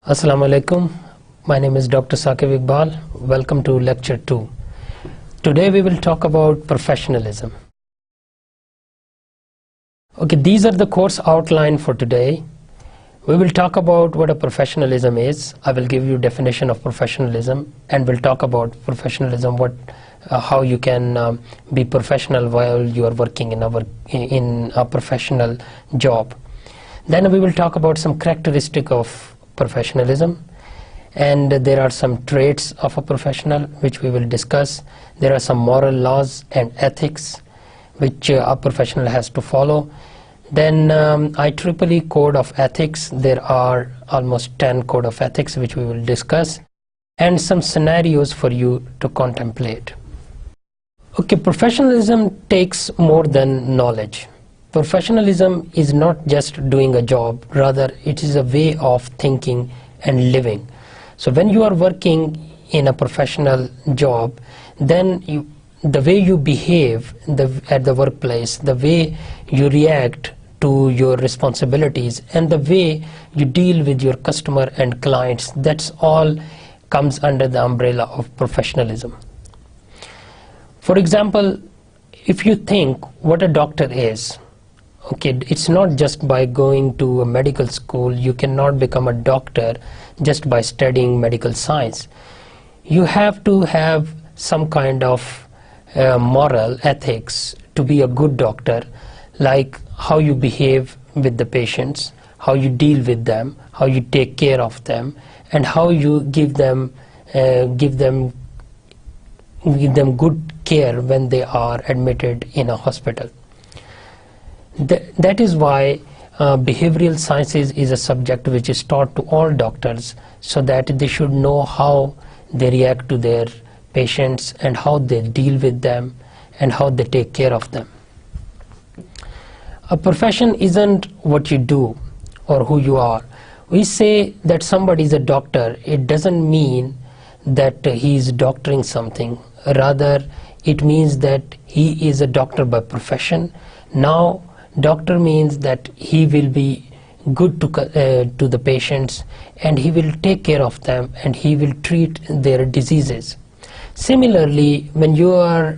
Assalamu alaikum. My name is Dr. Saqib Iqbal. Welcome to Lecture 2. Today we will talk about professionalism. Okay, these are the course outline for today. We will talk about what a professionalism is. I will give you definition of professionalism, and we'll talk about professionalism, how you can be professional while you are working in a professional job. Then we will talk about some characteristic of professionalism, and there are some traits of a professional which we will discuss. There are some moral laws and ethics which a professional has to follow. Then IEEE code of ethics. There are almost 10 code of ethics which we will discuss, and some scenarios for you to contemplate. Okay, professionalism takes more than knowledge. Professionalism is not just doing a job, rather it is a way of thinking and living. So when you are working in a professional job, then the way you behave at the workplace, the way you react to your responsibilities, and the way you deal with your customer and clients, that's all comes under the umbrella of professionalism. For example, if you think what a doctor is, okay, it's not just by going to a medical school. You cannot become a doctor just by studying medical science. You have to have some kind of moral ethics to be a good doctor, like how you behave with the patients, how you deal with them, how you take care of them, and how you give them good care when they are admitted in a hospital. That is why behavioral sciences is a subject which is taught to all doctors, so that they should know how they react to their patients and how they deal with them and how they take care of them. A profession isn't what you do or who you are. We say that somebody is a doctor. It doesn't mean that he is doctoring something. Rather, it means that he is a doctor by profession. Now, doctor means that he will be good to the patients, and he will take care of them, and he will treat their diseases. Similarly, when you're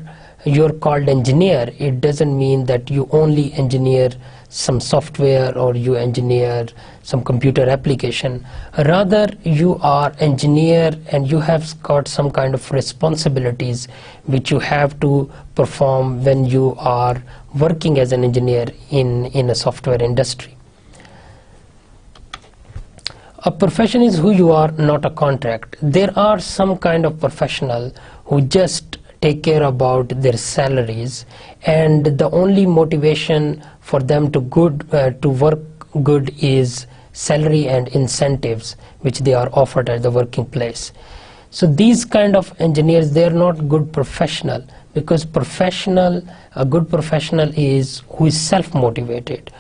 called engineer, it doesn't mean that you only engineer some software or you engineer some computer application. Rather, you are engineer and you have got some kind of responsibilities which you have to perform when you are working as an engineer in a software industry. A profession is who you are, not a contract. There are some kind of professional who just take care about their salaries, and the only motivation for them to work good is salary and incentives which they are offered at the working place. So these kind of engineers, they are not good professional, because a good professional is who is self-motivated,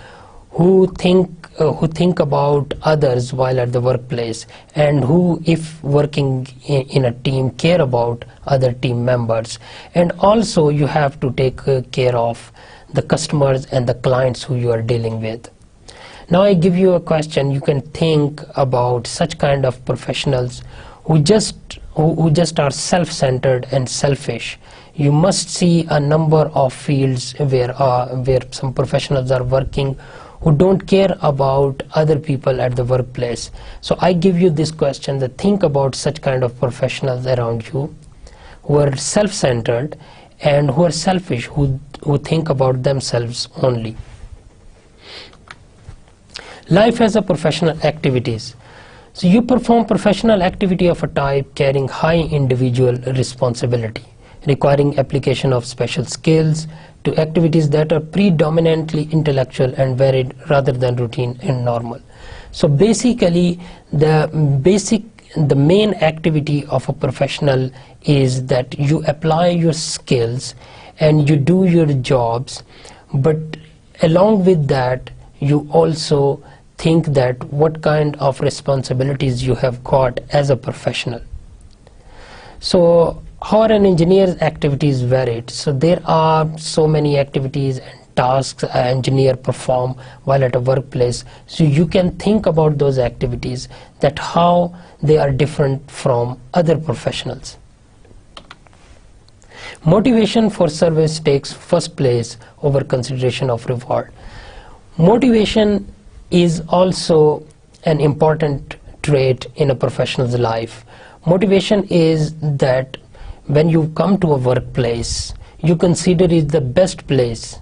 who think about others while at the workplace, and who, if working in a team, care about other team members. And also you have to take care of the customers and the clients who you are dealing with. Now I give you a question. You can think about such kind of professionals who just are self-centered and selfish. You must see a number of fields where some professionals are working who don't care about other people at the workplace. So I give you this question, that think about such kind of professionals around you who are self-centered and who are selfish, who think about themselves only. Life as a professional activities. So you perform professional activity of a type carrying high individual responsibility, requiring application of special skills to activities that are predominantly intellectual and varied rather than routine and normal. So basically the main activity of a professional is that you apply your skills and you do your jobs, but along with that you also think that what kind of responsibilities you have got as a professional. So how are an engineer's activities varied? So there are so many activities and tasks an engineer perform while at a workplace. So you can think about those activities, that how they are different from other professionals. Motivation for service takes first place over consideration of reward. Motivation is also an important trait in a professional's life. Motivation is that when you come to a workplace, you consider it the best place,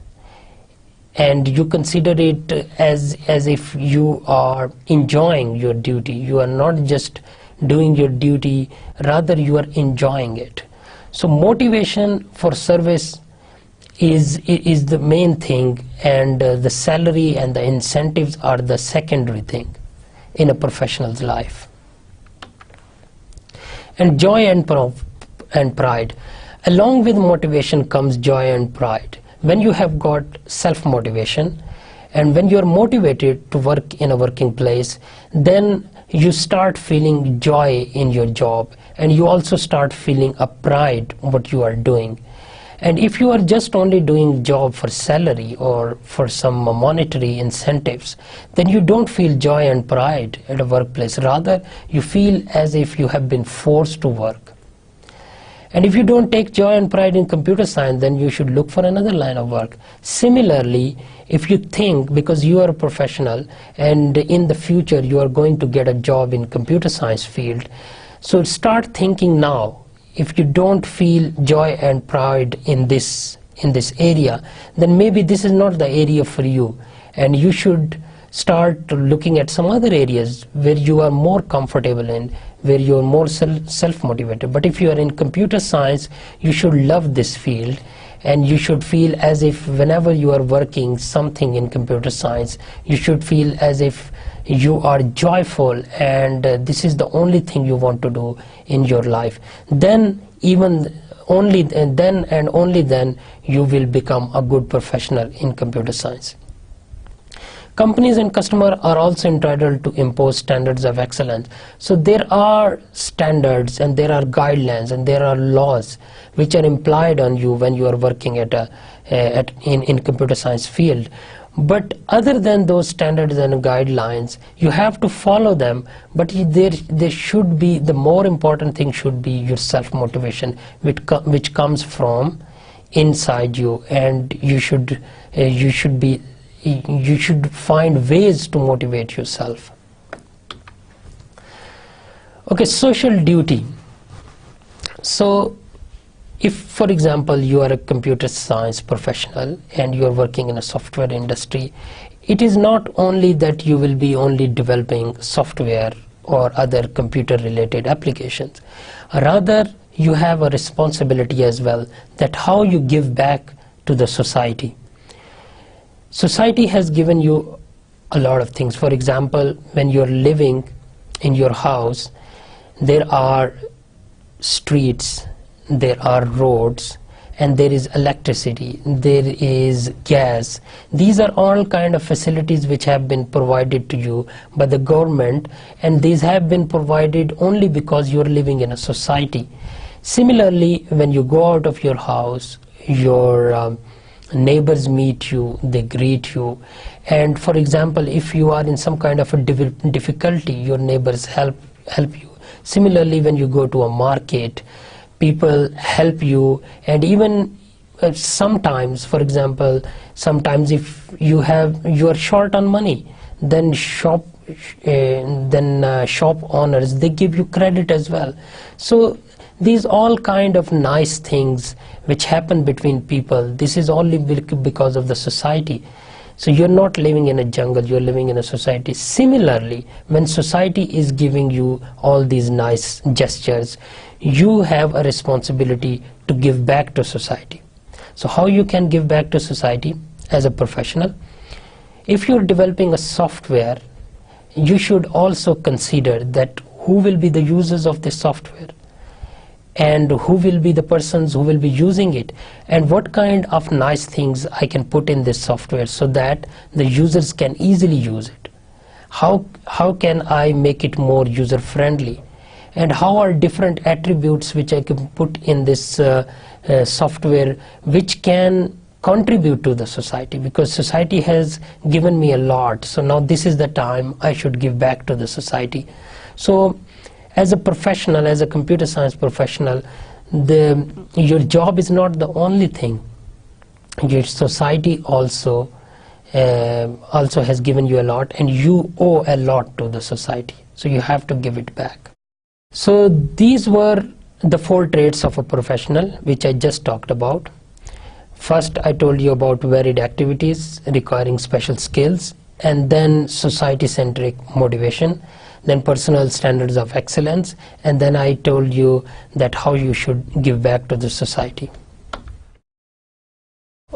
and you consider it as if you are enjoying your duty. You are not just doing your duty, rather you are enjoying it. So motivation for service is the main thing, and the salary and the incentives are the secondary thing in a professional's life. And joy and pride. Along with motivation comes joy and pride. When you have got self-motivation, and when you are motivated to work in a working place, then you start feeling joy in your job, and you also start feeling a pride in what you are doing. And if you are just only doing job for salary or for some monetary incentives, then you don't feel joy and pride at a workplace. Rather, you feel as if you have been forced to work. And if you don't take joy and pride in computer science, then you should look for another line of work. Similarly, if you think, because you are a professional and in the future you are going to get a job in computer science field, so start thinking now. If you don't feel joy and pride in this area, then maybe this is not the area for you, and you should start looking at some other areas where you are more comfortable in, where you are more self-motivated. But if you are in computer science, you should love this field, and you should feel as if whenever you are working something in computer science, you should feel as if you are joyful, and this is the only thing you want to do in your life. Then only then you will become a good professional in computer science. Companies and customers are also entitled to impose standards of excellence. So there are standards, and there are guidelines, and there are laws which are implied on you when you are working in computer science field. But other than those standards and guidelines, you have to follow them, but there should be, the more important thing should be your self-motivation, which comes from inside you, and you should find ways to motivate yourself. Okay, social duty. So if, for example, you are a computer science professional and you are working in a software industry, it is not only that you will be only developing software or other computer related applications. Rather, you have a responsibility as well, that how you give back to the society. Society has given you a lot of things. For example, when you're living in your house, there are streets, there are roads, and there is electricity, there is gas. These are all kind of facilities which have been provided to you by the government, and these have been provided only because you're living in a society. Similarly, when you go out of your house, your neighbors meet you, they greet you, and for example, if you are in some kind of a difficulty, your neighbors help you. Similarly, when you go to a market, people help you, and even sometimes, for example, sometimes if you are short on money, then shop owners, they give you credit as well. So these all kind of nice things which happen between people, this is only because of the society. So you're not living in a jungle, you're living in a society. Similarly, when society is giving you all these nice gestures, you have a responsibility to give back to society. So how you can give back to society as a professional? If you're developing a software, you should also consider that who will be the users of this software, and who will be the persons who will be using it, and what kind of nice things I can put in this software so that the users can easily use it. How can I make it more user friendly, and how are different attributes which I can put in this software which can contribute to the society, because society has given me a lot, so now this is the time I should give back to the society. So as a professional, as a computer science professional, your job is not the only thing. Your society also has given you a lot, and you owe a lot to the society, so you have to give it back. So these were the 4 traits of a professional which I just talked about. First, I told you about varied activities requiring special skills, and then society-centric motivation, then personal standards of excellence, and then I told you that how you should give back to the society.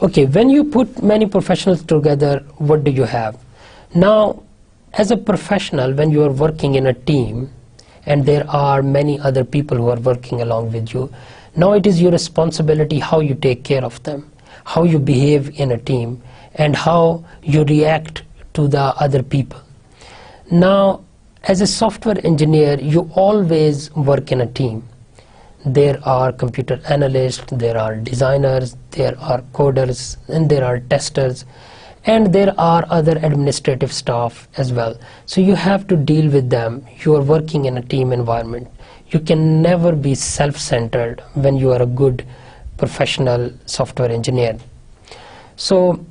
Okay, when you put many professionals together, what do you have? Now, as a professional, when you are working in a team and there are many other people who are working along with you, now it is your responsibility how you take care of them, how you behave in a team, and how you react to the other people. Now, as a software engineer, you always work in a team. There are computer analysts, there are designers, there are coders, and there are testers, and there are other administrative staff as well. So you have to deal with them. You are working in a team environment. You can never be self-centered when you are a good professional software engineer. So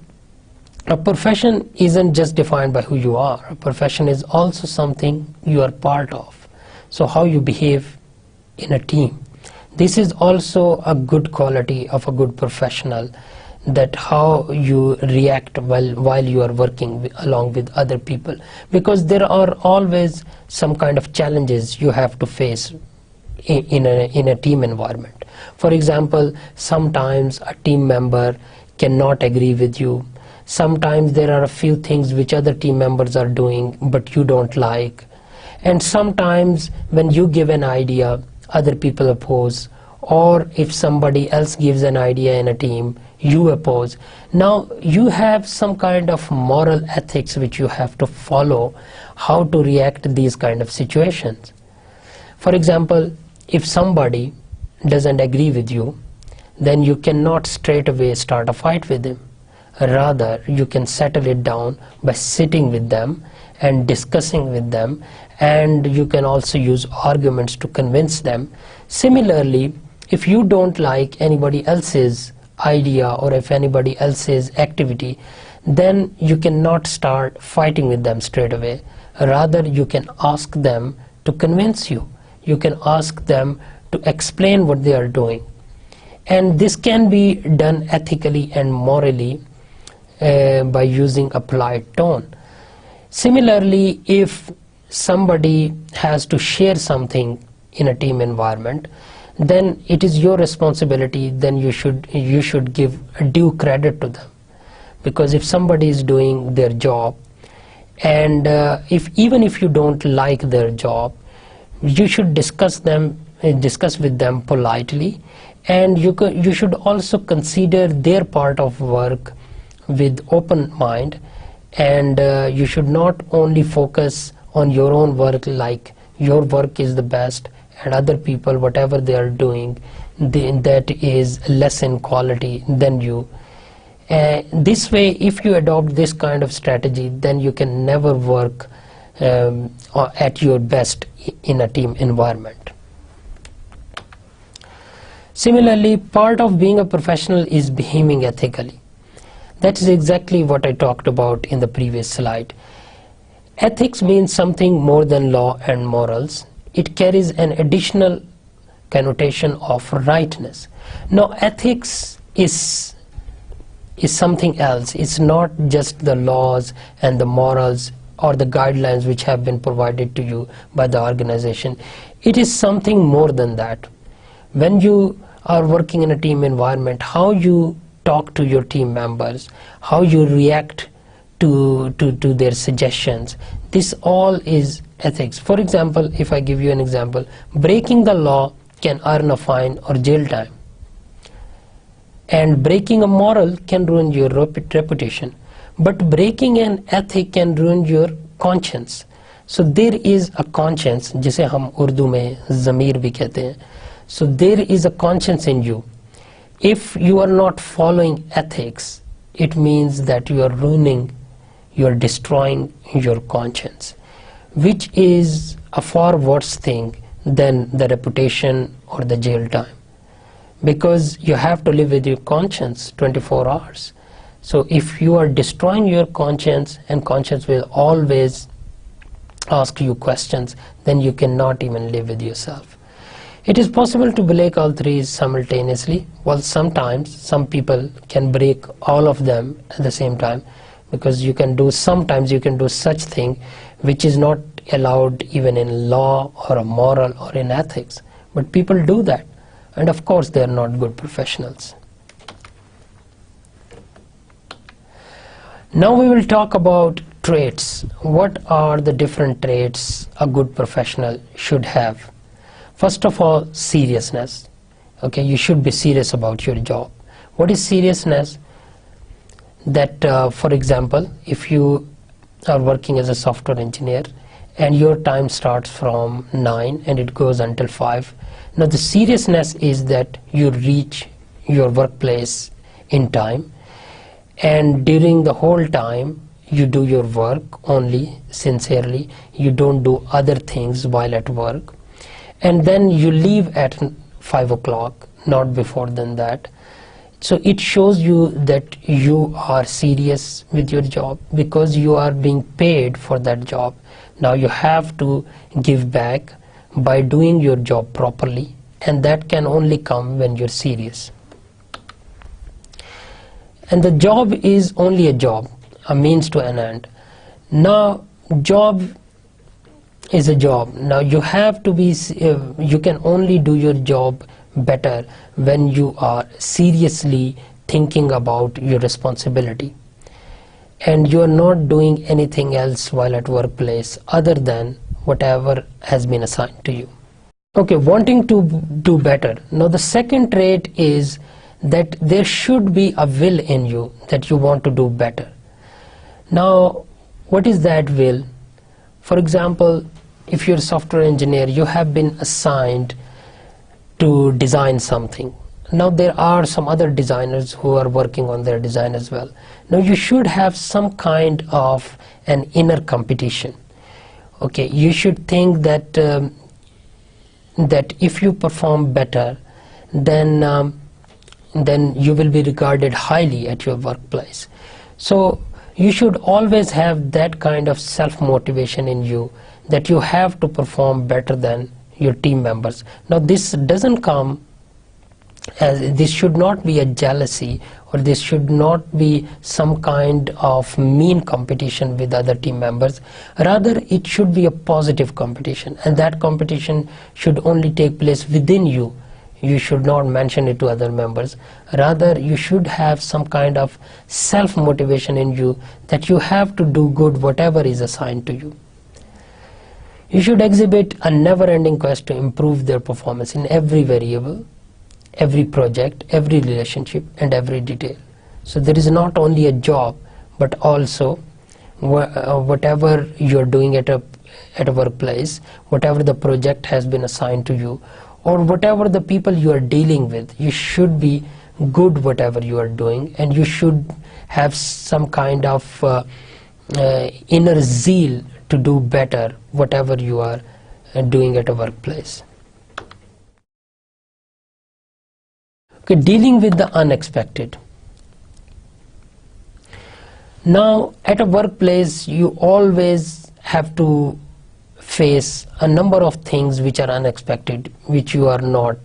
a profession isn't just defined by who you are. A profession is also something you are part of. So how you behave in a team. This is also a good quality of a good professional, that how you react while you are working along with other people, because there are always some kind of challenges you have to face in a team environment. For example, sometimes a team member cannot agree with you. Sometimes there are a few things which other team members are doing but you don't like, and sometimes when you give an idea, other people oppose, or if somebody else gives an idea in a team, you oppose. Now you have some kind of moral ethics which you have to follow, how to react to these kind of situations. For example, if somebody doesn't agree with you, then you cannot straight away start a fight with him. Rather, you can settle it down by sitting with them and discussing with them, and you can also use arguments to convince them. Similarly, if you don't like anybody else's idea or if anybody else's activity, then you cannot start fighting with them straight away. Rather, you can ask them to convince you. You can ask them to explain what they are doing. And this can be done ethically and morally by using a polite tone. Similarly, if somebody has to share something in a team environment, then it is your responsibility. Then you should give due credit to them, because if somebody is doing their job, and even if you don't like their job, you should discuss with them politely, and you should also consider their part of work with open mind, and you should not only focus on your own work, like your work is the best and other people whatever they are doing that is less in quality than you. This way, if you adopt this kind of strategy, then you can never work at your best in a team environment. Similarly, part of being a professional is behaving ethically. That is exactly what I talked about in the previous slide. Ethics means something more than law and morals. It carries an additional connotation of rightness. Now, ethics is something else. It's not just the laws and the morals or the guidelines which have been provided to you by the organization. It is something more than that. When you are working in a team environment, how you talk to your team members, how you react to their suggestions, this all is ethics. For example, if I give you an example, breaking the law can earn a fine or jail time, and breaking a moral can ruin your reputation, but breaking an ethic can ruin your conscience. So there is a conscience, जिसे हम उर्दू में ज़मीर भी कहते हैं. So there is a conscience in you. if you are not following ethics, it means that you are ruining, you are destroying your conscience, which is a far worse thing than the reputation or the jail time, because you have to live with your conscience 24 hours. So if you are destroying your conscience, and conscience will always ask you questions, then you cannot even live with yourself. It is possible to break all three simultaneously. Well, sometimes some people can break all of them at the same time, because sometimes you can do such thing which is not allowed even in law or a moral or in ethics, but people do that, and of course they are not good professionals. Now we will talk about traits. What are the different traits a good professional should have? First of all, seriousness. Okay, you should be serious about your job. What is seriousness? That for example, if you are working as a software engineer and your time starts from 9 and it goes until 5, now the seriousness is that you reach your workplace in time, and during the whole time you do your work only sincerely. You don't do other things while at work, and then you leave at 5 o'clock, not before than that. So it shows you that you are serious with your job, because you are being paid for that job. Now you have to give back by doing your job properly, and that can only come when you're serious. And the job is only a job, a means to an end. Now job is a job. Now you have to be, you can only do your job better when you are seriously thinking about your responsibility, and you are not doing anything else while at workplace other than whatever has been assigned to you. Okay, wanting to do better. Now the second trait is that there should be a will in you that you want to do better. Now what is that will? For example, if you're a software engineer, you have been assigned to design something. Now there are some other designers who are working on their design as well. Now you should have some kind of an inner competition. Okay, you should think that that if you perform better, then you will be regarded highly at your workplace. So you should always have that kind of self-motivation in you, that you have to perform better than your team members. Now this doesn't come as, this should not be a jealousy, or this should not be some kind of mean competition with other team members. Rather, it should be a positive competition, and that competition should only take place within you. You should not mention it to other members. Rather, you should have some kind of self-motivation in you, that you have to do good whatever is assigned to you. You should exhibit a never-ending quest to improve their performance in every variable, every project, every relationship, and every detail. So there is not only a job, but also whatever you're doing at a workplace, whatever the project has been assigned to you, or whatever the people you are dealing with, you should be good whatever you are doing, and you should have some kind of inner zeal to do better whatever you are doing at a workplace. Okay, dealing with the unexpected. Now at a workplace you always have to face a number of things which are unexpected, which you are not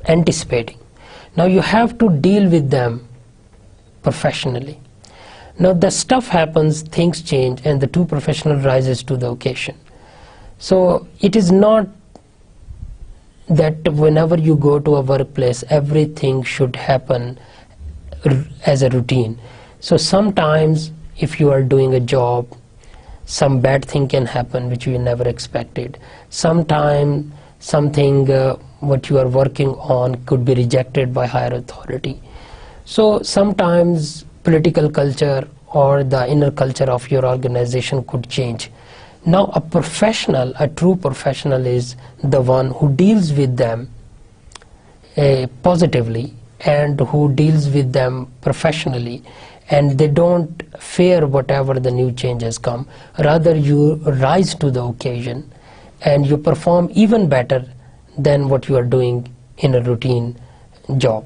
anticipating. Now you have to deal with them professionally. Now the stuff happens, things change, and the true professional rises to the occasion. So it is not that whenever you go to a workplace everything should happen as a routine. So sometimes if you are doing a job, some bad thing can happen which you never expected. Sometimes something what you are working on could be rejected by higher authority. So sometimes political culture or the inner culture of your organization could change. Now a professional, a true professional, is the one who deals with them positively and who deals with them professionally, and they don't fear whatever the new changes come. Rather, you rise to the occasion and you perform even better than what you are doing in a routine job.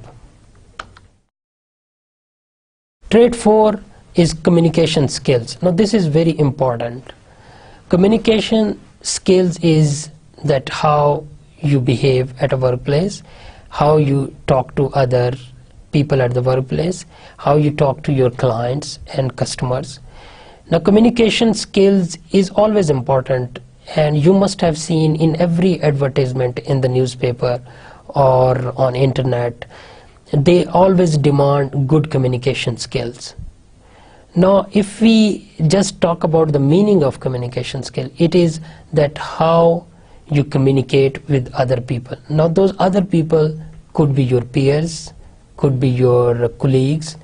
Trait 4 is communication skills. Now this is very important. Communication skills is that how you behave at a workplace, how you talk to other people at the workplace, how you talk to your clients and customers. Now communication skills is always important, and you must have seen in every advertisement in the newspaper or on internet, they always demand good communication skills. Now if we just talk about the meaning of communication skill, it is that how you communicate with other people. Now those other people could be your peers, could be your colleagues,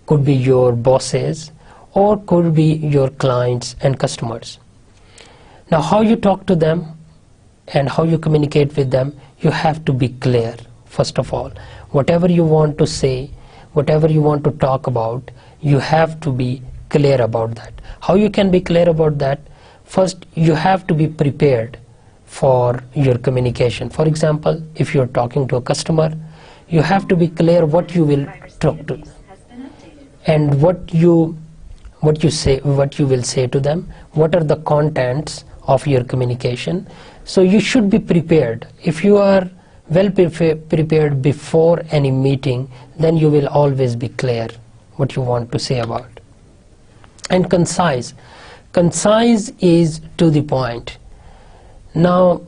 could be your bosses, or could be your clients and customers. Now how you talk to them and how you communicate with them, you have to be clear. First of all, whatever you want to say, whatever you want to talk about, you have to be clear about that. How you can be clear about that? First, you have to be prepared for your communication. For example, if you're talking to a customer, you have to be clear what you will talk to and what you will say to them, what are the contents of your communication. So you should be prepared. If you are well prepared before any meeting, then you will always be clear what you want to say about. And concise. Concise is to the point. Now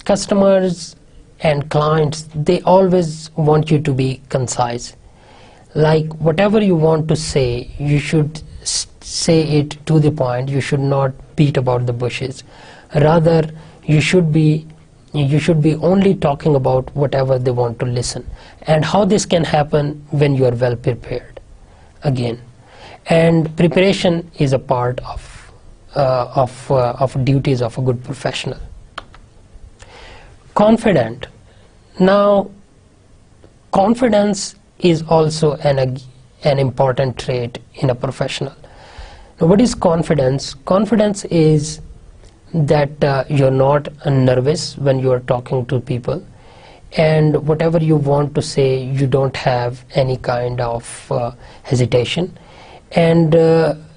customers and clients, they always want you to be concise. Like whatever you want to say, you should say it to the point. You should not beat about the bushes. Rather, you should be only talking about whatever they want to listen. And how this can happen when you are well prepared. Again, and preparation is a part of duties of a good professional. Confident. Now confidence is also an important trait in a professional. Now what is confidence? Confidence is that you're not nervous when you are talking to people, and whatever you want to say, you don't have any kind of hesitation, and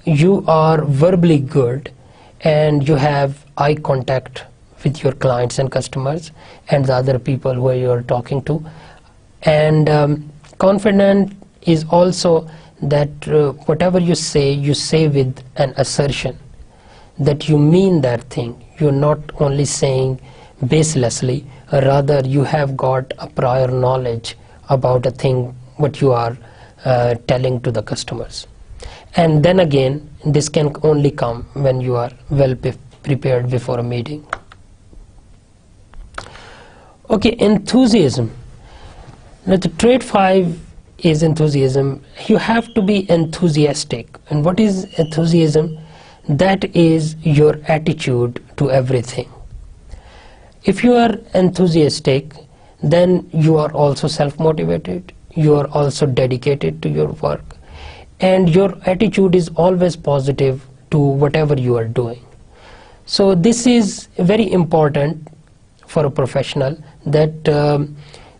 you are verbally good, and you have eye contact with your clients and customers and the other people who you are talking to. And confident is also that whatever you say with an assertion, that you mean that thing. You're not only saying baselessly, rather you have got a prior knowledge about a thing what you are telling to the customers. And then again, this can only come when you are well prepared before a meeting. Okay, enthusiasm. Now the trait 5 is enthusiasm. You have to be enthusiastic. And what is enthusiasm? That is your attitude to everything. If you are enthusiastic, then you are also self-motivated, you are also dedicated to your work, and your attitude is always positive to whatever you are doing. So this is very important for a professional, that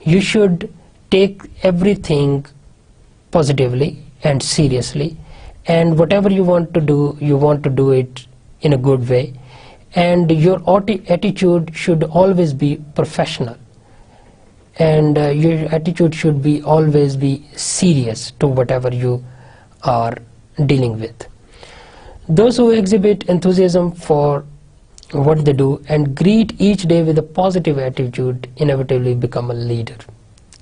you should take everything positively and seriously, and whatever you want to do it in a good way, and your attitude should always be professional, and your attitude should be always be serious to whatever you are dealing with. Those who exhibit enthusiasm for what they do and greet each day with a positive attitude inevitably become a leader.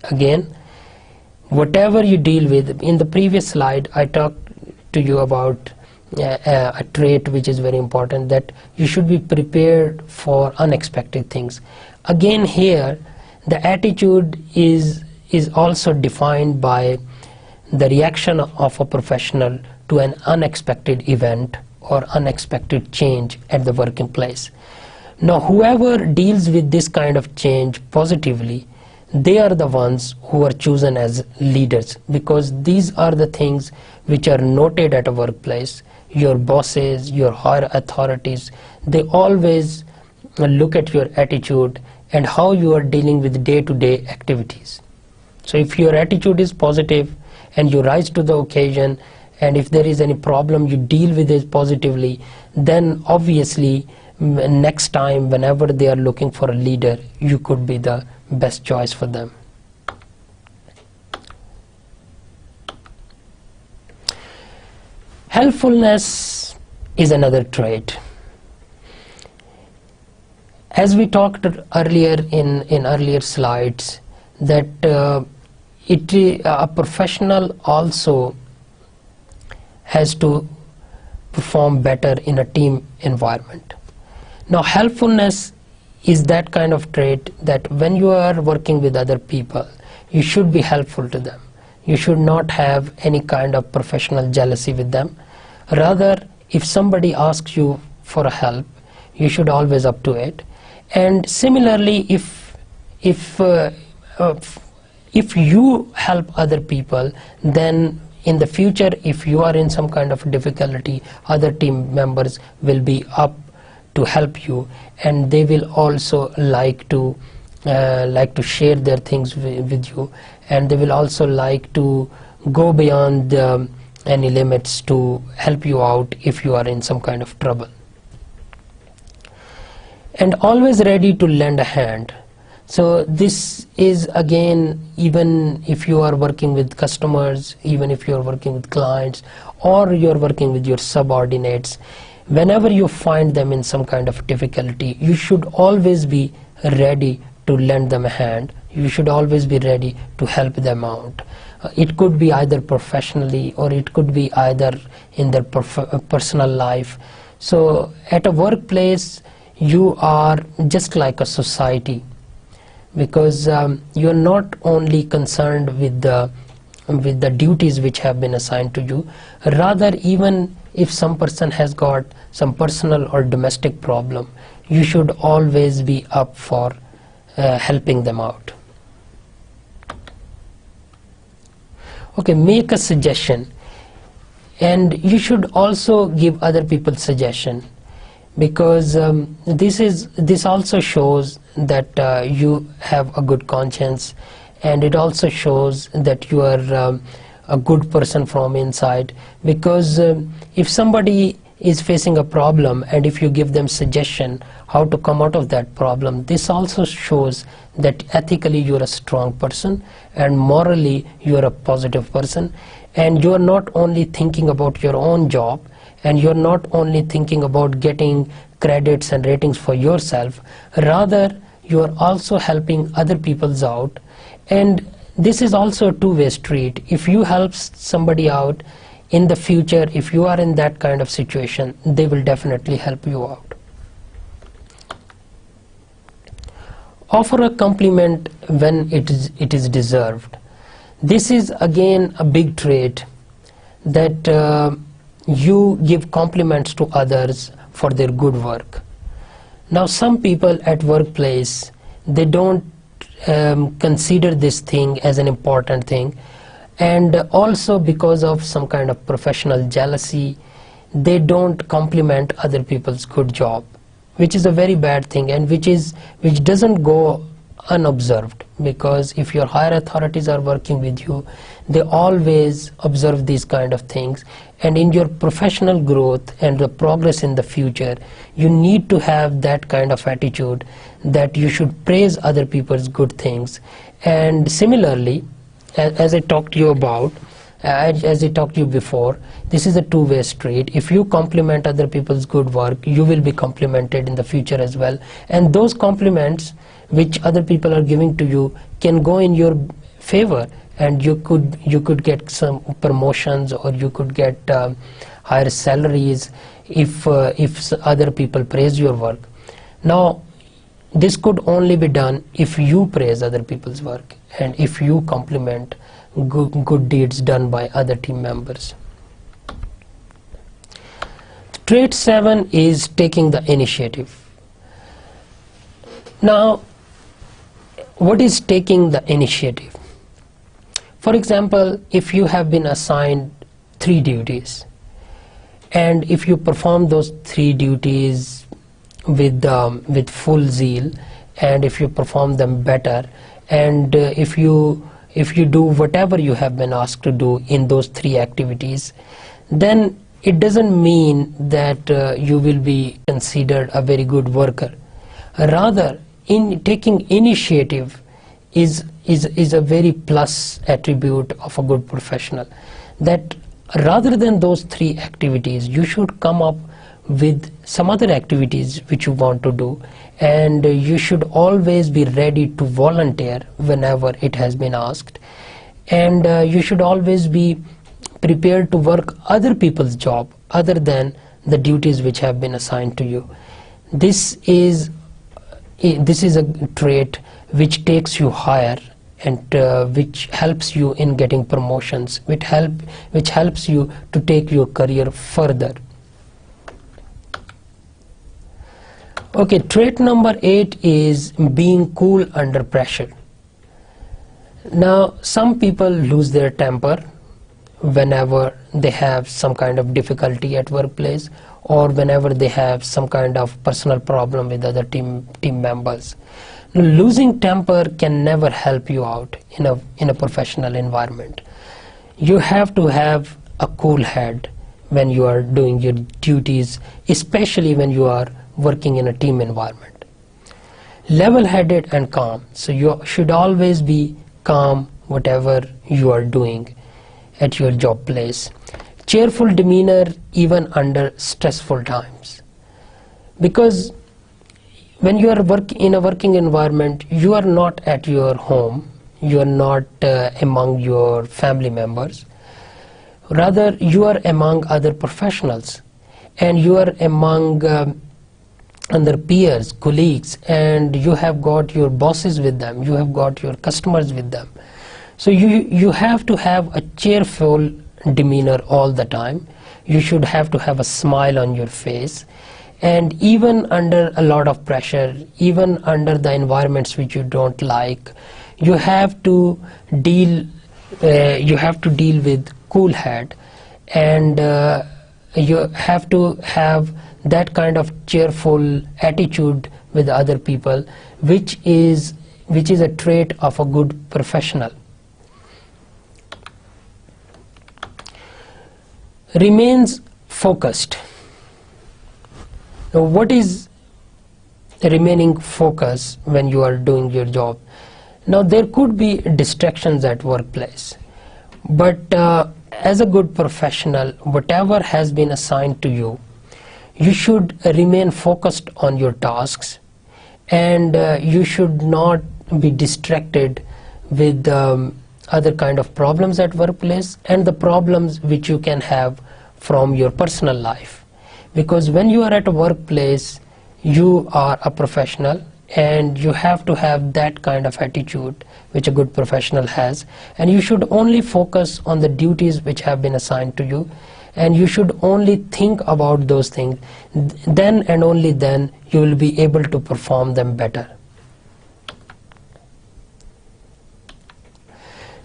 Again, whatever you deal with, in the previous slide I talked to you about a trait which is very important, that you should be prepared for unexpected things. Again here, the attitude is also defined by the reaction of a professional to an unexpected event or unexpected change at the working place. Now whoever deals with this kind of change positively, they are the ones who are chosen as leaders, because these are the things which are noted at a workplace. Your bosses, your higher authorities, they always look at your attitude and how you are dealing with day-to-day activities. So if your attitude is positive and you rise to the occasion, and if there is any problem you deal with it positively, then obviously next time whenever they are looking for a leader, you could be the best choice for them. Helpfulness is another trait. As we talked earlier in earlier slides, that a professional also has to perform better in a team environment. Now, helpfulness is that kind of trait that when you are working with other people, you should be helpful to them. You should not have any kind of professional jealousy with them. Rather, if somebody asks you for a help, you should always up to it. And similarly, if you help other people, then in the future, if you are in some kind of difficulty, other team members will be up to help you, and they will also like to share their things with you, and they will also like to go beyond any limits to help you out if you are in some kind of trouble. And always ready to lend a hand. So this is, again, even if you are working with customers, even if you are working with clients, or you are working with your subordinates, whenever you find them in some kind of difficulty, you should always be ready to lend them a hand. You should always be ready to help them out. It could be either professionally, or it could be either in their personal life. So at a workplace, you are just like a society, because you are not only concerned with the duties which have been assigned to you. Rather, even if some person has got some personal or domestic problem, you should always be up for helping them out. Okay, make a suggestion, and you should also give other people suggestion, because this also shows that you have a good conscience, and it also shows that you are a good person from inside. Because if somebody is facing a problem, and if you give them suggestion how to come out of that problem, this also shows that ethically you are a strong person, and morally you are a positive person, and you are not only thinking about your own job, and you are not only thinking about getting credits and ratings for yourself. Rather, you are also helping other people out, and this is also a two-way street. If you help somebody out in the future, if you are in that kind of situation, they will definitely help you out. Offer a compliment when it is deserved. This is again a big trait, that you give compliments to others for their good work. Now, some people at workplace, they don't consider this thing as an important thing, and also because of some kind of professional jealousy, they don't compliment other people's good job, which is a very bad thing, and which doesn't go unobserved. Because if your higher authorities are working with you, they always observe these kind of things, and in your professional growth and the progress in the future, you need to have that kind of attitude that you should praise other people's good things. And similarly, as I talked to you about, as I talked to you before, this is a two-way street. If you compliment other people's good work, you will be complimented in the future as well, and those compliments which other people are giving to you can go in your favor, and you could get some promotions, or you could get higher salaries if other people praise your work. Now, this could only be done if you praise other people's work, and if you compliment good deeds done by other team members. Trait 7 is taking the initiative. Now, what is taking the initiative? For example, if you have been assigned 3 duties, and if you perform those 3 duties with full zeal, and if you perform them better, and if you do whatever you have been asked to do in those 3 activities, then it doesn't mean that you will be considered a very good worker. Rather, in taking initiative is a very plus attribute of a good professional. That rather than those 3 activities, you should come up with some other activities which you want to do, and you should always be ready to volunteer whenever it has been asked, and you should always be prepared to work other people's job other than the duties which have been assigned to you. This is a trait which takes you higher, and which helps you in getting promotions, which helps you to take your career further. Okay, trait number 8 is being cool under pressure. Now, some people lose their temper whenever they have some kind of difficulty at workplace, or whenever they have some kind of personal problem with other team members. Now, losing temper can never help you out in a professional environment. You have to have a cool head when you are doing your duties, especially when you are working in a team environment. Level-headed and calm. So you should always be calm whatever you are doing at your job place. Cheerful demeanor even under stressful times. Because when you are in a working environment, you are not at your home, you are not among your family members. Rather, you are among other professionals, and you are among other peers, colleagues, and you have got your bosses with them, you have got your customers with them. So you have to have a cheerful demeanor all the time. You should have to have a smile on your face, and even under a lot of pressure, even under the environments which you don't like, you have to deal with cool head, and you have to have that kind of cheerful attitude with other people, which is a trait of a good professional. Remains focused. Now, what is remaining focus when you are doing your job? Now, there could be distractions at workplace, but as a good professional, whatever has been assigned to you, you should remain focused on your tasks, and you should not be distracted with other kind of problems at workplace and the problems which you can have from your personal life. Because when you are at a workplace, you are a professional, and you have to have that kind of attitude which a good professional has, and you should only focus on the duties which have been assigned to you, and you should only think about those things. Then and only then you will be able to perform them better.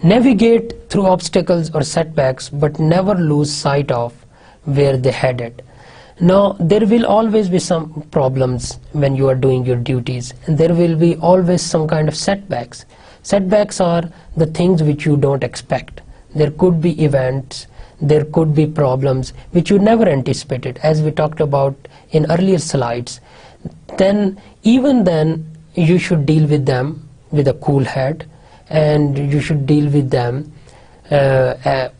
Navigate through obstacles or setbacks, but never lose sight of where they headed. Now, there will always be some problems when you are doing your duties, and there will be always some kind of setbacks. Setbacks are the things which you don't expect. There could be events, there could be problems which you never anticipated, as we talked about in earlier slides. Then, even then, you should deal with them with a cool head, and you should deal with them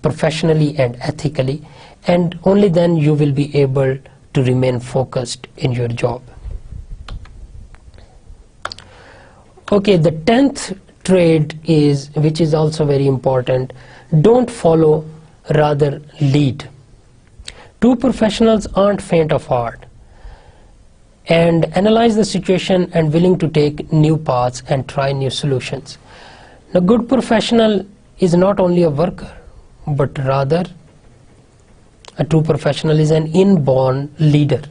professionally and ethically, and only then you will be able to remain focused in your job. Okay, the 10th trait is, which is also very important, don't follow, rather lead. True professionals aren't faint of heart and analyze the situation and willing to take new paths and try new solutions. A good professional is not only a worker, but rather a true professional is an inborn leader.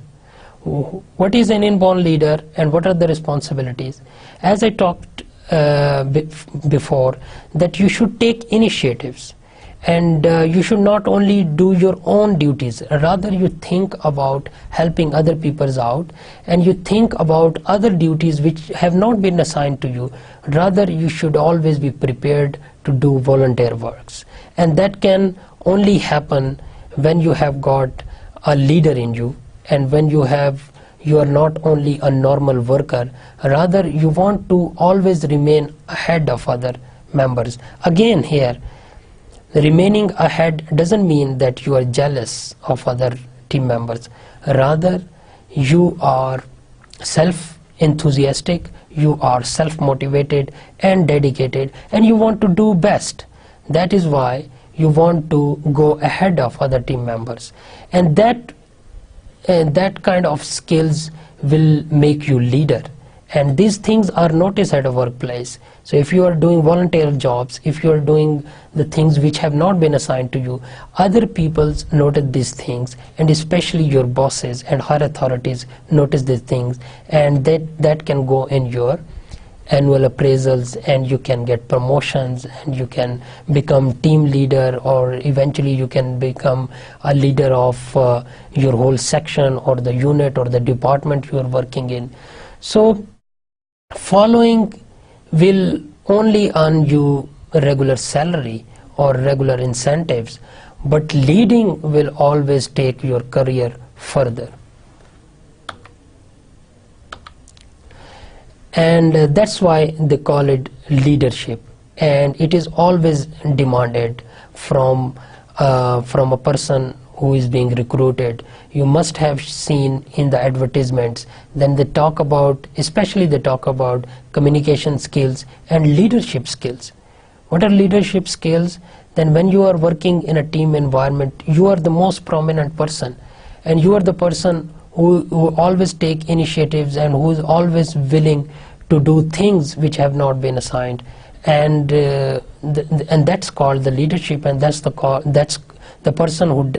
What is an inborn leader, and what are the responsibilities? As I talked before, that you should take initiatives, and you should not only do your own duties, rather you think about helping other people out, and you think about other duties which have not been assigned to you. Rather, you should always be prepared to do volunteer works, and that can only happen when you have got a leader in you, and when you are not only a normal worker, rather you want to always remain ahead of other members. Again, here, remaining ahead doesn't mean that you are jealous of other team members. Rather, you are self-enthusiastic, you are self-motivated and dedicated, and you want to do best. That is why you want to go ahead of other team members, and that kind of skills will make you leader. And these things are noticed at a workplace. So if you are doing volunteer jobs, if you are doing the things which have not been assigned to you, other people notice these things, and especially your bosses and higher authorities notice these things, and that can go in your annual appraisals, and you can get promotions, and you can become team leader, or eventually you can become a leader of your whole section or the unit or the department you are working in. So following will only earn you a regular salary or regular incentives, but leading will always take your career further. And that's why they call it leadership, and it is always demanded from a person who is being recruited. You must have seen in the advertisements, then they talk about, especially they talk about communication skills and leadership skills. What are leadership skills? Then when you are working in a team environment, you are the most prominent person, and you are the person who always take initiatives and who is always willing to do things which have not been assigned, and that's called the leadership, and that's the person who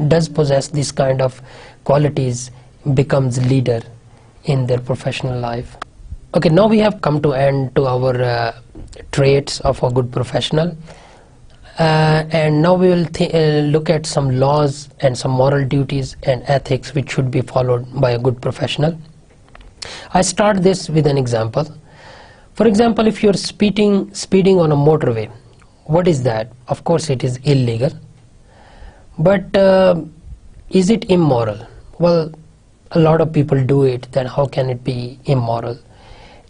does possess these kind of qualities becomes leader in their professional life. Okay, now we have come to end to our traits of a good professional, and now we will look at some laws and some moral duties and ethics which should be followed by a good professional. I start this with an example. For example, if you're speeding on a motorway, what is that? Of course it is illegal, but is it immoral? Well, a lot of people do it, then how can it be immoral?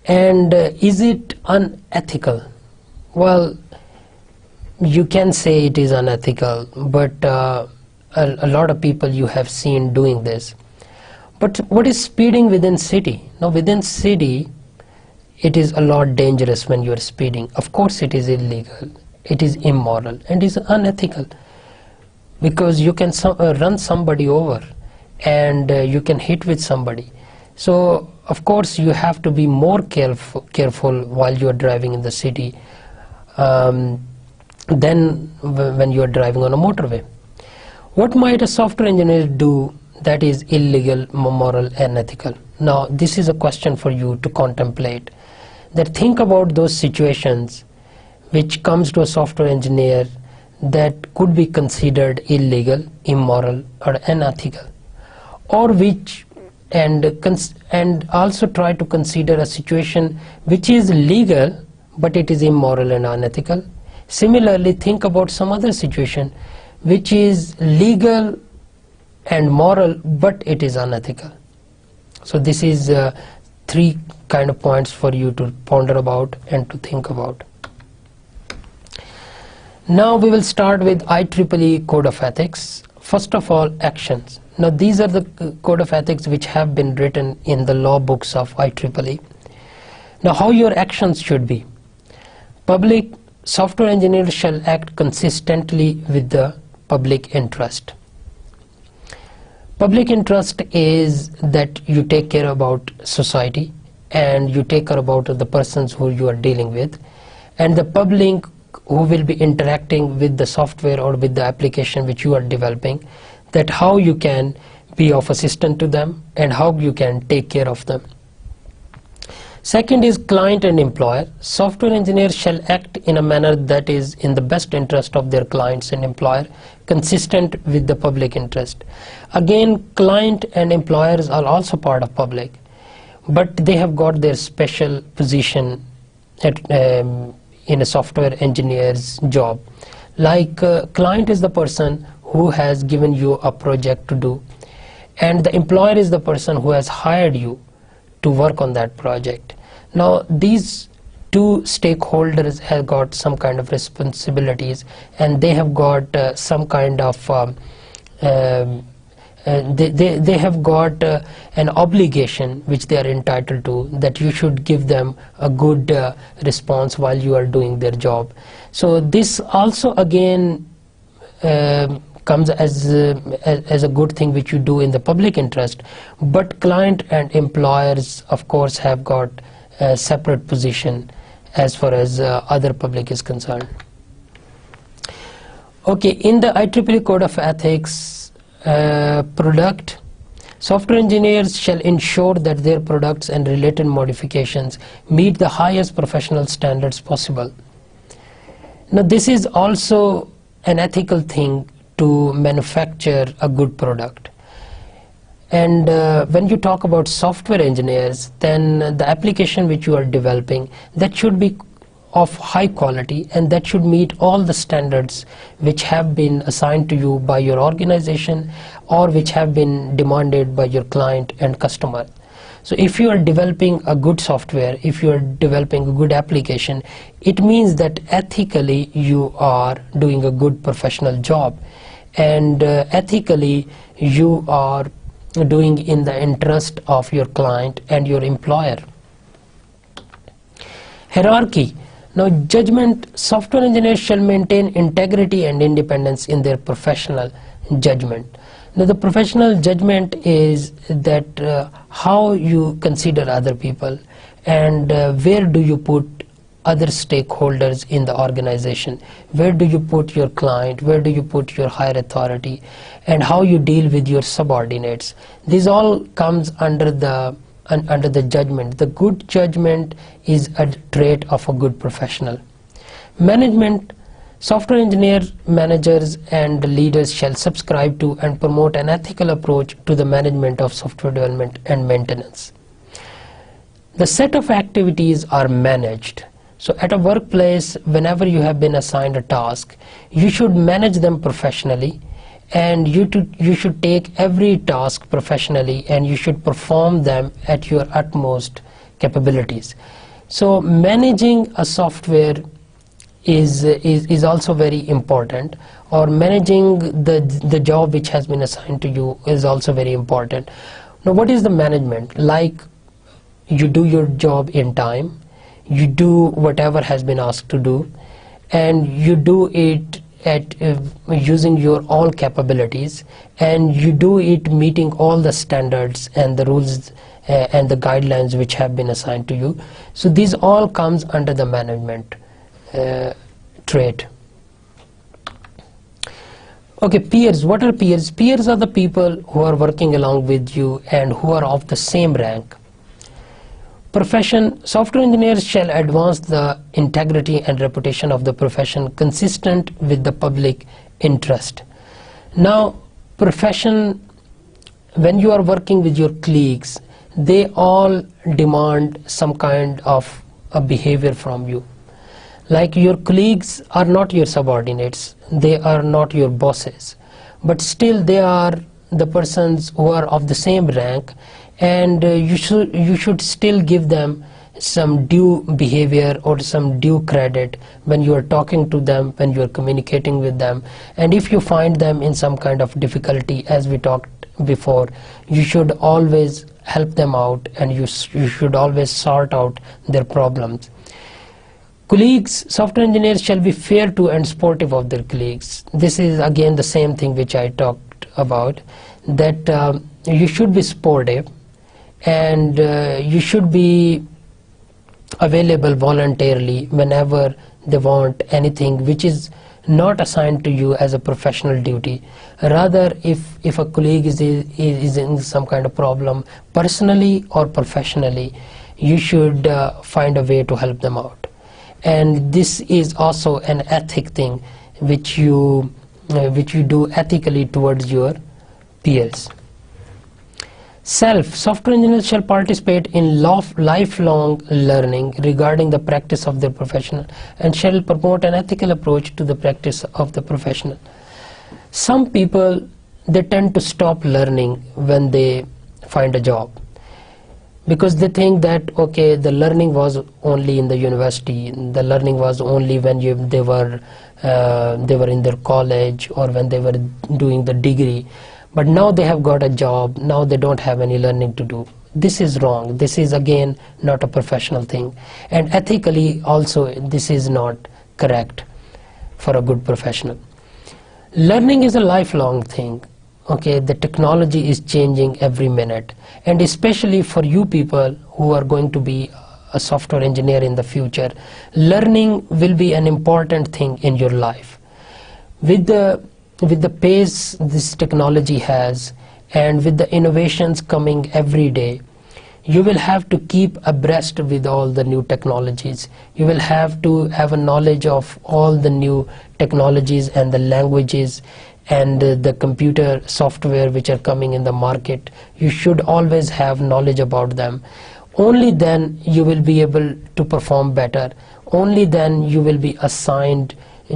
And is it unethical? Well, you can say it is unethical, but a lot of people you have seen doing this. But what is speeding within city? Now within city, it is a lot dangerous when you are speeding. Of course it is illegal, it is immoral, and it is unethical, because you can run somebody over, and you can hit with somebody. So of course you have to be more careful while you are driving in the city than when you are driving on a motorway. What might a software engineer do that is illegal, immoral, and ethical? Now this is a question for you to contemplate. That think about those situations which comes to a software engineer that could be considered illegal, immoral, or unethical, or which and also try to consider a situation which is legal but it is immoral and unethical. Similarly, think about some other situation which is legal and moral but it is unethical. So this is three kind of points for you to ponder about and to think about. Now we will start with IEEE Code of Ethics. First of all, actions. Now these are the code of ethics which have been written in the law books of IEEE. Now how your actions should be. Public software engineers shall act consistently with the public interest. Public interest is that you take care about society, and you take care about the persons who you are dealing with, and the public who will be interacting with the software or with the application which you are developing, that how you can be of assistance to them and how you can take care of them. Second is client and employer. Software engineers shall act in a manner that is in the best interest of their clients and employer, consistent with the public interest. Again, client and employers are also part of public, but they have got their special position in a software engineer's job. Like client is the person who has given you a project to do, and the employer is the person who has hired you to work on that project. Now these two stakeholders have got some kind of responsibilities, and they have got some kind of they have got an obligation which they are entitled to, that you should give them a good response while you are doing their job. So this also again comes as a good thing which you do in the public interest, but client and employers of course have got a separate position as far as other public is concerned. Okay, in the IEEE Code of Ethics product, software engineers shall ensure that their products and related modifications meet the highest professional standards possible. Now this is also an ethical thing to manufacture a good product. And when you talk about software engineers, then the application which you are developing, that should be of high quality, and that should meet all the standards which have been assigned to you by your organization or which have been demanded by your client and customer. So if you are developing a good software, if you are developing a good application, it means that ethically you are doing a good professional job, and ethically you are doing in the interest of your client and your employer. Hierarchy. Now judgment, software engineers shall maintain integrity and independence in their professional judgment. Now the professional judgment is that how you consider other people, and where do you put other stakeholders in the organization, where do you put your client, where do you put your higher authority, and how you deal with your subordinates. This all comes under the judgment. The good judgment is a trait of a good professional. Management. Software engineer managers and leaders shall subscribe to and promote an ethical approach to the management of software development and maintenance. The set of activities are managed. So at a workplace, whenever you have been assigned a task, you should manage them professionally, and you should take every task professionally, and you should perform them at your utmost capabilities. So managing a software is also very important, or managing the job which has been assigned to you is also very important. Now what is the management? Like, you do your job in time, you do whatever has been asked to do, and you do it at using your all capabilities, and you do it meeting all the standards and the rules and the guidelines which have been assigned to you. So these all comes under the management trait. Okay, peers. What are peers? Peers are the people who are working along with you and who are of the same rank. Profession. Software engineers shall advance the integrity and reputation of the profession consistent with the public interest. Now, profession, when you are working with your colleagues, they all demand some kind of a behavior from you. Like, your colleagues are not your subordinates, they are not your bosses, but still they are the persons who are of the same rank, and you should still give them some due behavior or some due credit when you are talking to them, when you are communicating with them. And if you find them in some kind of difficulty, as we talked before, you should always help them out, and you should always sort out their problems. Colleagues. Software engineers shall be fair to and supportive of their colleagues. This is again the same thing which I talked about, that you should be supportive, and you should be available voluntarily whenever they want anything which is not assigned to you as a professional duty. Rather, if a colleague is in some kind of problem, personally or professionally, you should find a way to help them out. And this is also an ethic thing which you do ethically towards your peers. Software engineers shall participate in lifelong learning regarding the practice of their profession and shall promote an ethical approach to the practice of the professional. Some people, they tend to stop learning when they find a job, because they think that, okay, the learning was only in the university, the learning was only when they were in their college or when they were doing the degree, but now they have got a job, now they don't have any learning to do. This is wrong. This is again not a professional thing, and ethically also this is not correct for a good professional. Learning is a lifelong thing. Okay, the technology is changing every minute, and especially for you people who are going to be a software engineer in the future, learning will be an important thing in your life. With the pace this technology has, and with the innovations coming every day, you will have to keep abreast with all the new technologies. You will have to have a knowledge of all the new technologies and the languages and the computer software which are coming in the market. You should always have knowledge about them. Only then you will be able to perform better. Only then you will be assigned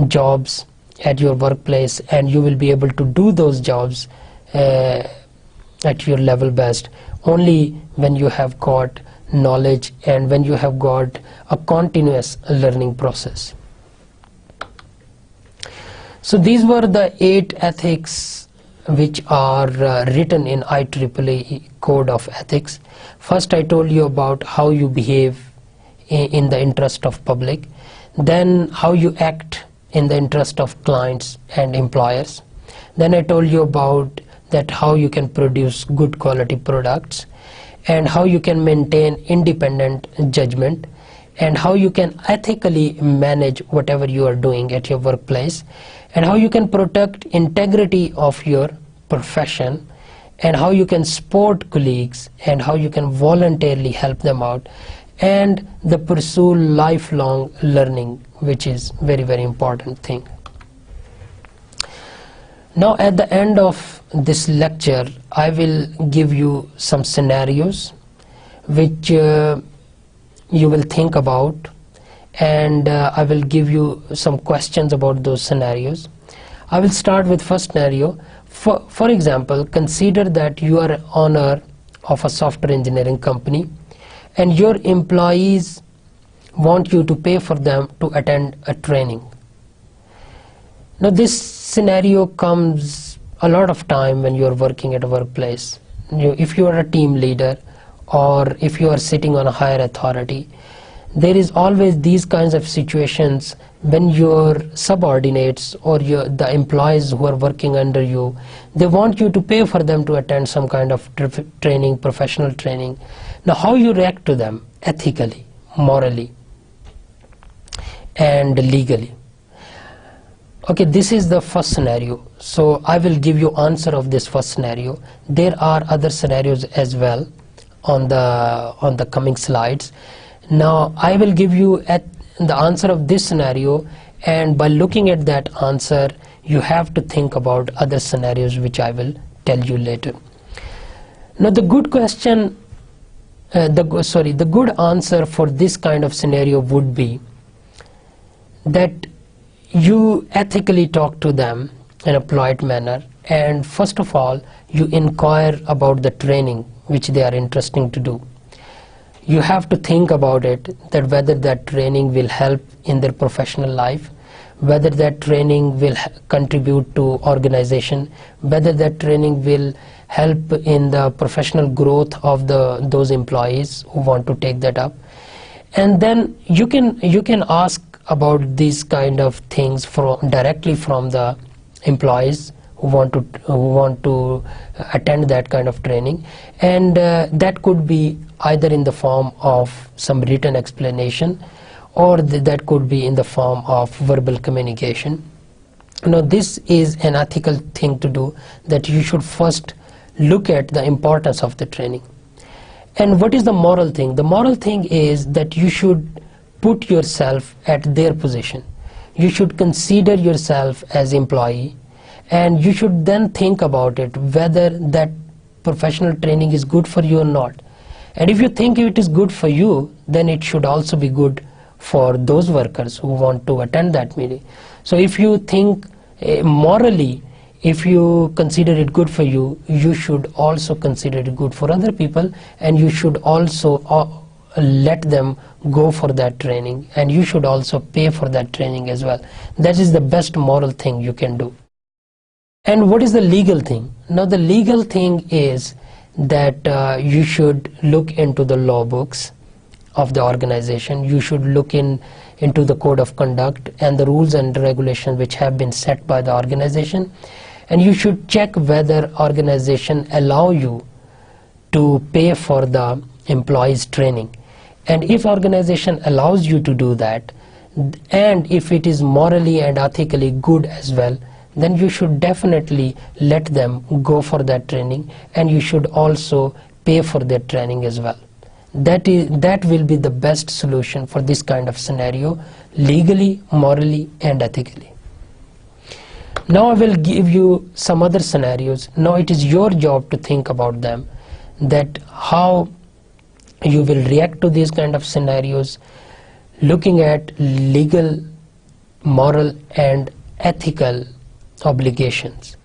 jobs at your workplace, and you will be able to do those jobs at your level best. Only when you have got knowledge and when you have got a continuous learning process. So these were the 8 ethics which are written in IEEE Code of Ethics. First, I told you about how you behave in the interest of public, then how you act in the interest of clients and employers. Then I told you about that how you can produce good quality products, and how you can maintain independent judgment, and how you can ethically manage whatever you are doing at your workplace, and how you can protect integrity of your profession, and how you can support colleagues, and how you can voluntarily help them out, and the pursue lifelong learning, which is very, very important thing. Now at the end of this lecture, I will give you some scenarios which you will think about, and I will give you some questions about those scenarios. I will start with first scenario. For example, consider that you are an owner of a software engineering company, and your employees want you to pay for them to attend a training. Now this scenario comes a lot of time when you are working at a workplace. If you are a team leader, or if you are sitting on a higher authority, there is always these kinds of situations when your subordinates or the employees who are working under you, they want you to pay for them to attend some kind of training, professional training. Now how you react to them ethically, morally, and legally. Okay, this is the first scenario. So I will give you answer of this first scenario. There are other scenarios as well on the coming slides. Now I will give you the answer of this scenario, and by looking at that answer, you have to think about other scenarios which I will tell you later. Now the good question, the good answer for this kind of scenario would be that you ethically talk to them in a polite manner, and first of all you inquire about the training which they are interested to do. You have to think about it, that whether that training will help in their professional life, whether that training will contribute to organization, whether that training will help in the professional growth of those employees who want to take that up. And then you can ask about these kind of things directly from the employees who want to attend that kind of training, and that could be either in the form of some written explanation, or that could be in the form of verbal communication. Now this is an ethical thing to do, that you should first look at the importance of the training, And what is the moral thing? The moral thing is that you should put yourself at their position. You should consider yourself as employee, and you should then think about it whether that professional training is good for you or not. And if you think it is good for you, then it should also be good for those workers who want to attend that meeting. So if you think morally, if you consider it good for you, you should also consider it good for other people, and you should also let them go for that training, and you should also pay for that training as well. That is the best moral thing you can do. And what is the legal thing? Now the legal thing is that you should look into the law books of the organization. You should look into the code of conduct and the rules and regulations which have been set by the organization, and you should check whether organization allow you to pay for the employees training. And if organization allows you to do that, and if it is morally and ethically good as well, then you should definitely let them go for that training, and you should also pay for their training as well. That will be the best solution for this kind of scenario, legally, morally, and ethically. Now I will give you some other scenarios. Now it is your job to think about them, that how you will react to these kind of scenarios, looking at legal, moral, and ethical obligations.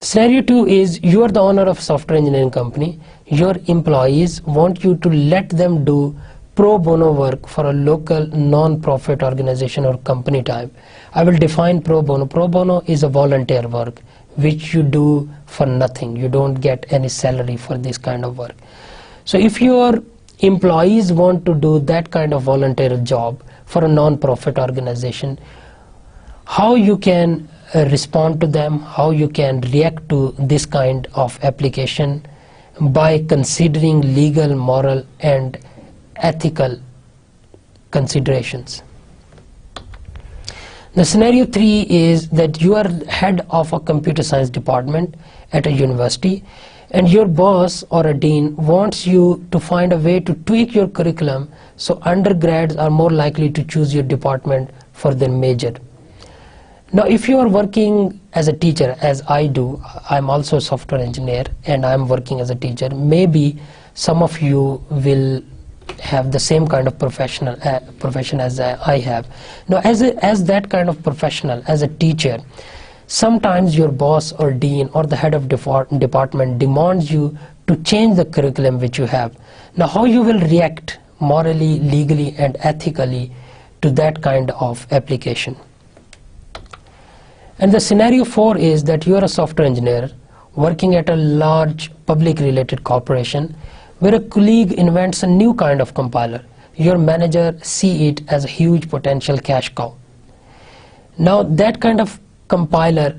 Scenario 2 is you are the owner of a software engineering company. Your employees want you to let them do pro bono work for a local non-profit organization or company type. I will define pro bono. Pro bono is a volunteer work which you do for nothing. You don't get any salary for this kind of work. So if your employees want to do that kind of volunteer job for a non-profit organization, how you can respond to them, how you can react to this kind of application by considering legal, moral, and ethical considerations. The scenario 3 is that you are head of a computer science department at a university, and your boss or a dean wants you to find a way to tweak your curriculum so undergrads are more likely to choose your department for their major. Now if you are working as a teacher, as I do, I'm also a software engineer and I'm working as a teacher, maybe some of you will have the same kind of profession as I have. Now as that kind of professional, as a teacher, sometimes your boss or dean or the head of department demands you to change the curriculum which you have. Now how you will react morally, legally, and ethically to that kind of application. And the scenario 4 is that you are a software engineer working at a large public related corporation where a colleague invents a new kind of compiler. Your manager sees it as a huge potential cash cow. Now that kind of compiler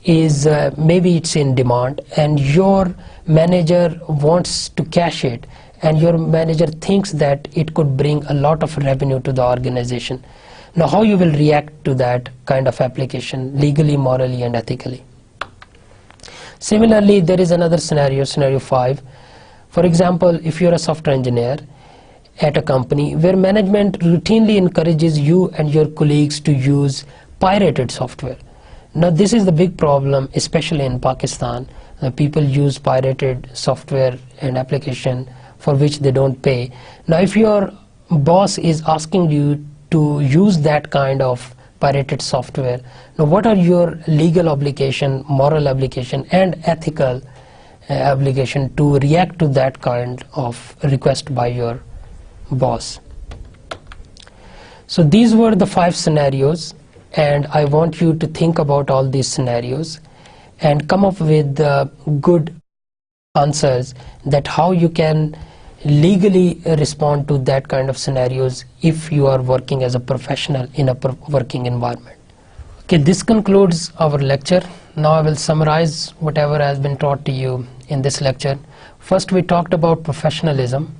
is maybe it's in demand, and your manager wants to cache it, and your manager thinks that it could bring a lot of revenue to the organization. Now how you will react to that kind of application legally, morally, and ethically. Similarly, there is another scenario, scenario 5. For example, if you're a software engineer at a company where management routinely encourages you and your colleagues to use pirated software. Now this is the big problem, especially in Pakistan. People use pirated software and application for which they don't pay. Now if your boss is asking you to use that kind of pirated software, now what are your legal obligation, moral obligation, and ethical obligation to react to that kind of request by your boss? So these were the 5 scenarios, and I want you to think about all these scenarios and come up with good answers that how you can legally respond to that kind of scenarios if you are working as a professional in a working environment. Okay, this concludes our lecture. Now I will summarize whatever has been taught to you in this lecture. First, we talked about professionalism,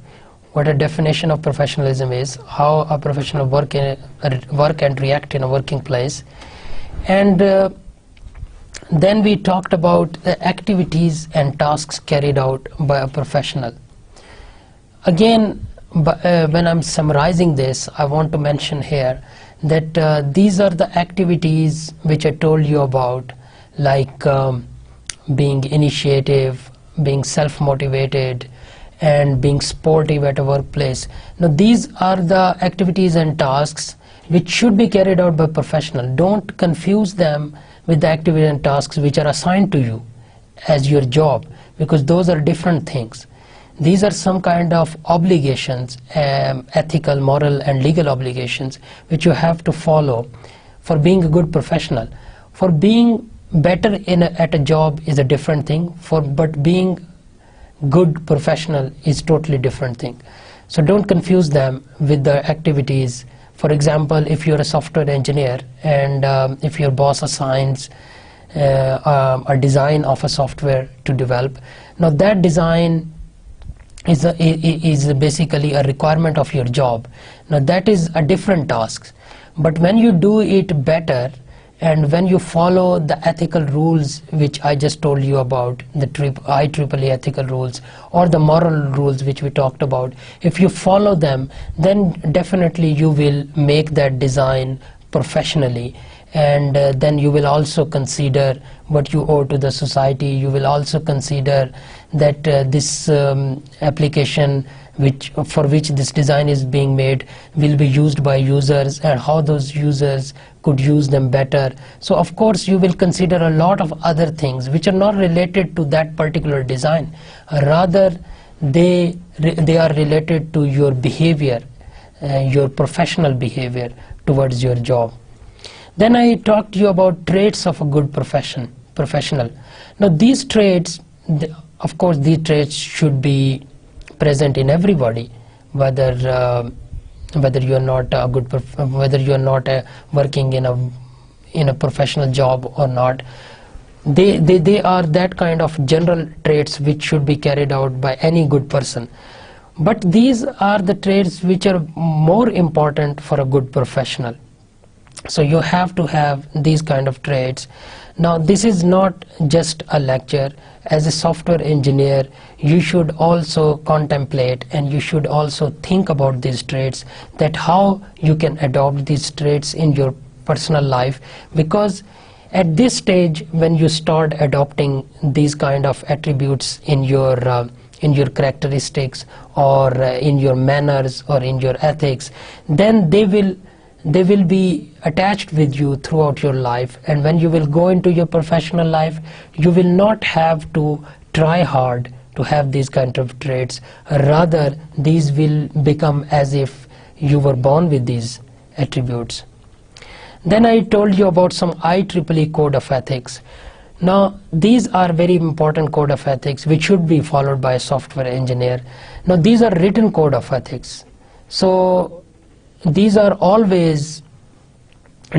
what a definition of professionalism is, how a professional work and react in a working place, and then we talked about the activities and tasks carried out by a professional again, when I'm summarizing this, I want to mention here that these are the activities which I told you about, like being initiative, being self-motivated, and being sportive at a workplace. Now these are the activities and tasks which should be carried out by professional. Don't confuse them with the activities and tasks which are assigned to you as your job, because those are different things. These are some kind of obligations, ethical, moral and legal obligations, which you have to follow for being a good professional. For being better at a job is a different thing, but being good professional is totally different thing. So don't confuse them with the activities. For example, if you're a software engineer and if your boss assigns a design of a software to develop, now that design is basically a requirement of your job. Now that is a different task, but when you do it better and when you follow the ethical rules which I just told you about, the IEEE ethical rules or the moral rules which we talked about, if you follow them, then definitely you will make that design professionally, and then you will also consider what you owe to the society. You will also consider that this application for which this design is being made will be used by users, and how those users could use them better. So of course you will consider a lot of other things which are not related to that particular design, rather they are related to your behavior, your professional behavior towards your job. Then I talked to you about traits of a good professional. Now these traits, of course these traits should be present in everybody, whether you are not a good, whether you are not working in a professional job or not. They are that kind of general traits which should be carried out by any good person. But these are the traits which are more important for a good professional. So you have to have these kind of traits. Now this is not just a lecture. As a software engineer, you should also contemplate and you should also think about these traits, that how you can adopt these traits in your personal life, because at this stage when you start adopting these kind of attributes in your characteristics or in your manners or in your ethics, then they will be attached with you throughout your life, and when you will go into your professional life, you will not have to try hard to have these kind of traits. Rather, these will become as if you were born with these attributes. Then I told you about some IEEE code of ethics. Now these are very important code of ethics which should be followed by a software engineer. Now these are written code of ethics, so these are always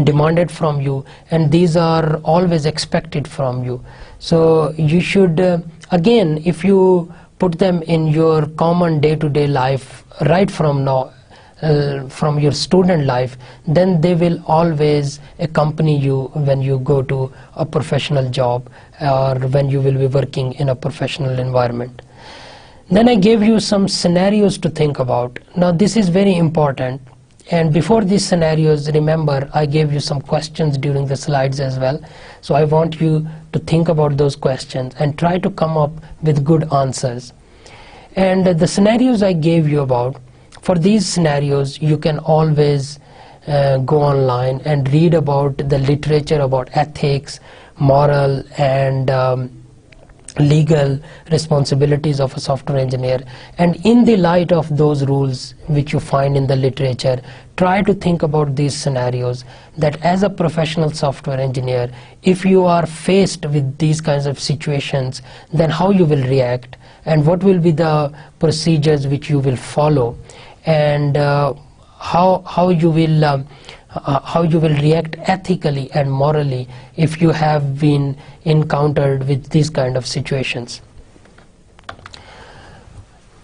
demanded from you and these are always expected from you. So you should again, if you put them in your common day-to-day life right from now, from your student life, then they will always accompany you when you go to a professional job or when you will be working in a professional environment. Then I gave you some scenarios to think about. Now this is very important. And before these scenarios, remember, I gave you some questions during the slides as well. So I want you to think about those questions and try to come up with good answers. And the scenarios I gave you about, for these scenarios, you can always go online and read about the literature about ethics, moral, and legal responsibilities of a software engineer, and in the light of those rules which you find in the literature, try to think about these scenarios, that as a professional software engineer, if you are faced with these kinds of situations, then how you will react and what will be the procedures which you will follow, and how you will react ethically and morally if you have been encountered with these kind of situations.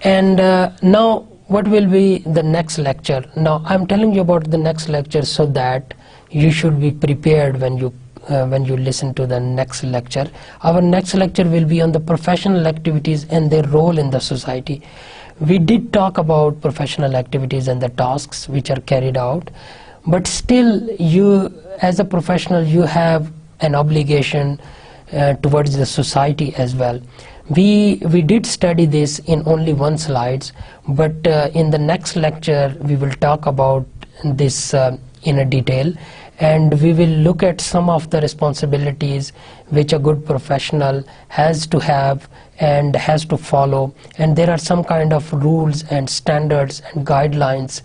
And now what will be the next lecture? Now I'm telling you about the next lecture so that you should be prepared when you listen to the next lecture. Our next lecture will be on the professional activities and their role in the society. we did talk about professional activities and the tasks which are carried out, but still you as a professional you have an obligation towards the society as well. We did study this in only one slides, but in the next lecture we will talk about this in a detail, and we will look at some of the responsibilities which a good professional has to have and has to follow, and there are some kind of rules and standards and guidelines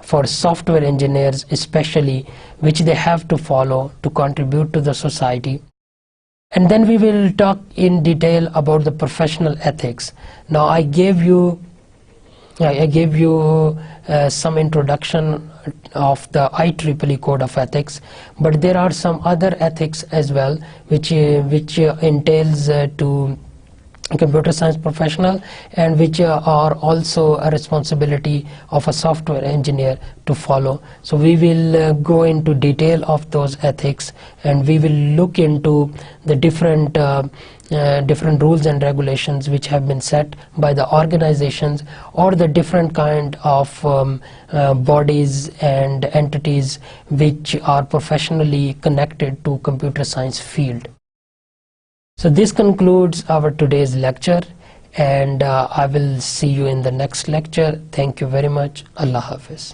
for software engineers especially, which they have to follow to contribute to the society. And then we will talk in detail about the professional ethics. Now I gave you some introduction of the IEEE Code of Ethics, but there are some other ethics as well which entails to computer science professional, and which are also a responsibility of a software engineer to follow. So we will go into detail of those ethics, and we will look into the different rules and regulations which have been set by the organizations or the different kind of bodies and entities which are professionally connected to computer science field. So this concludes our today's lecture, and I will see you in the next lecture. Thank you very much. Allah Hafiz.